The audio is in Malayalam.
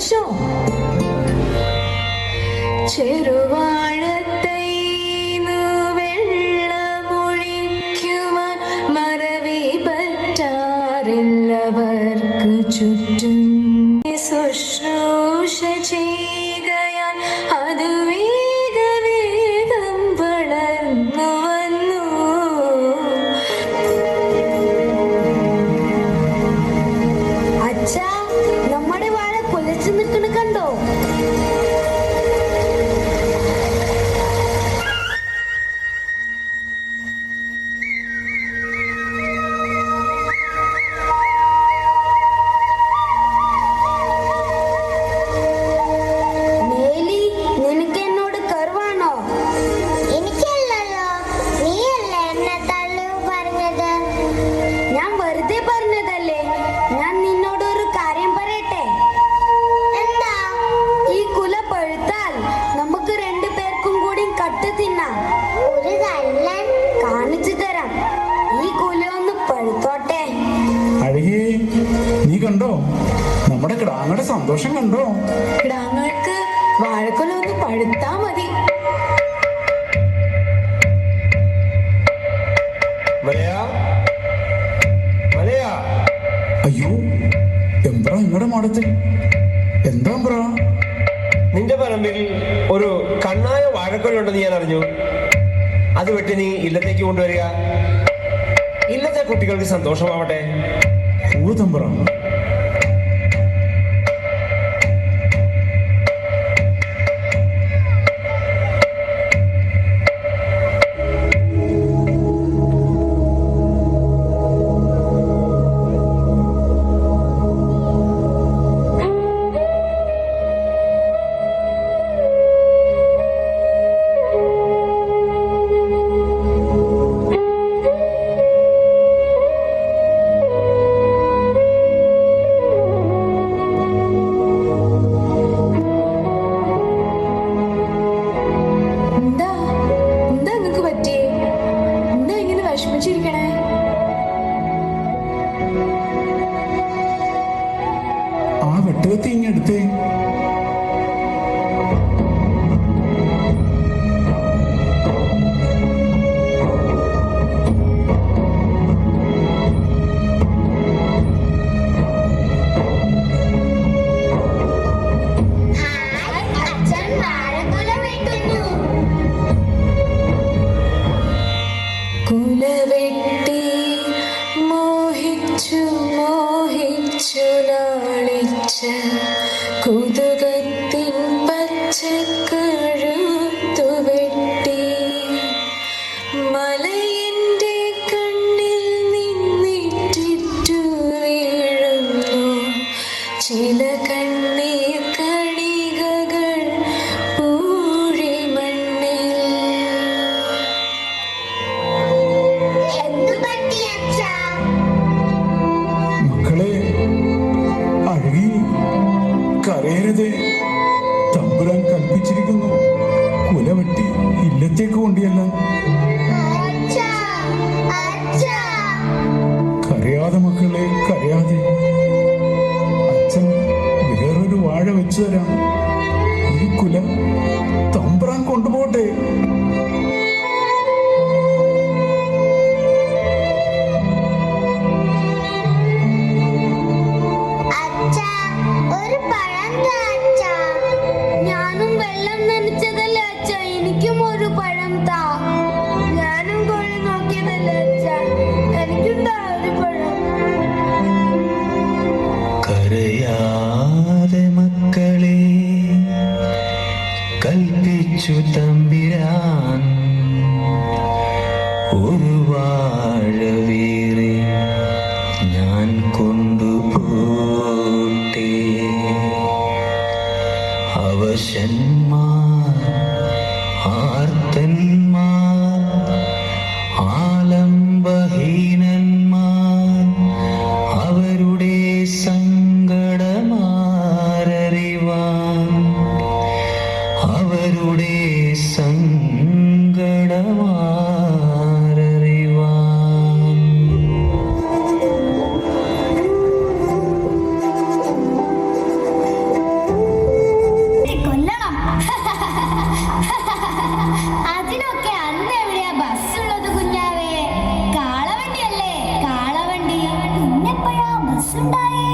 കഴിച്ചോ? ചെറുവാഴത്തൈന്നു വെള്ളമൊഴിക്കുവാൻ മറവി പറ്റാറില്ലവർക്ക് ചുറ്റും ശുശ്രൂഷ ചെയ്യുകയാൽ അത് വേഗം വളർന്നു വന്നു. അച്ഛാ, നമ്മുടെ വാഴ കുലച്ചു നിൽക്കണ കണ്ടോ? കാണിച്ചു തരാം. ഈ കുല ഒന്ന് പഴുത്തോട്ടെ. അഴകേ, നീ കണ്ടോ നമ്മുടെ കിടാങ്ങളുടെ സന്തോഷം കണ്ടോ? കിടാങ്ങൾക്ക് വാഴക്കുല ഒന്ന് പഴുത്താ മതി. അയ്യോ, എമ്പ്ര നിങ്ങളുടെ മാടത്തിൽ എന്താ എമ്പ്ര? നിന്റെ പറമ്പിൽ ഒരു കണ്ണായ വാഴക്കൊലുണ്ടെന്ന് ഞാൻ അറിഞ്ഞു. അത് വെട്ടി നീ ഇല്ലത്തേക്ക് കൊണ്ടുവരിക. ഇല്ലത്തെ കുട്ടികൾക്ക് സന്തോഷമാവട്ടെ. ഓ തമ്പ്ര, ആ വെട്ടുകത്തി ഇങ്ങെടുത്തേ. കുലവെട്ടി മോഹിച്ചു മോഹിച്ചു ലാളിച്ച കുതുകത്തിൻ പച്ചക്കഴുത്തു വെട്ടി മലയൻ്റെ കണ്ണിൽ നിന്നിട്ടിറ്റു വീഴുന്നു ചില കണ്ണീർ കണികകൾ പൂഴി മണ്ണിൽ. മക്കളെ, അഴകി കരയരുത്. തമ്പുരാൻ കൽപ്പിച്ചിരിക്കുന്നു, കുല വെട്ടി ഇല്ലത്തേക്ക് കൊണ്ടിയെല്ലാം. കരയാതെ മക്കളെ, കരയാതെ. അച്ഛൻ വേറൊരു വാഴ വെച്ചു തരാം. ഈ കുല തമ്പുരാൻ കൊണ്ടുപോട്ടെ. ഞാനും വെള്ളം നനച്ചതല്ലേ അച്ഛ, എനിക്കും ഒരു പഴം താ. ഞാനും കോഴി നോക്കിയതല്ലേ അച്ഛ, എനിക്കും താ ഒരു പഴം. കരയാതെ മക്കളെ, കൽപ്പിച്ചു തമ്പിരാൻ. ഒരു വാഴ വേറെ ഞാൻ കൊണ്ടുപോട്ടെ. അവശന്മാർ, ആർത്തന്മാർ, ആലംബഹീനന്മാർ അവരുടെ സങ്കടമാരറിവാൻ, അവരുടെ സങ്കടമാരറിവാൻ. മനസ്സുണ്ടായേ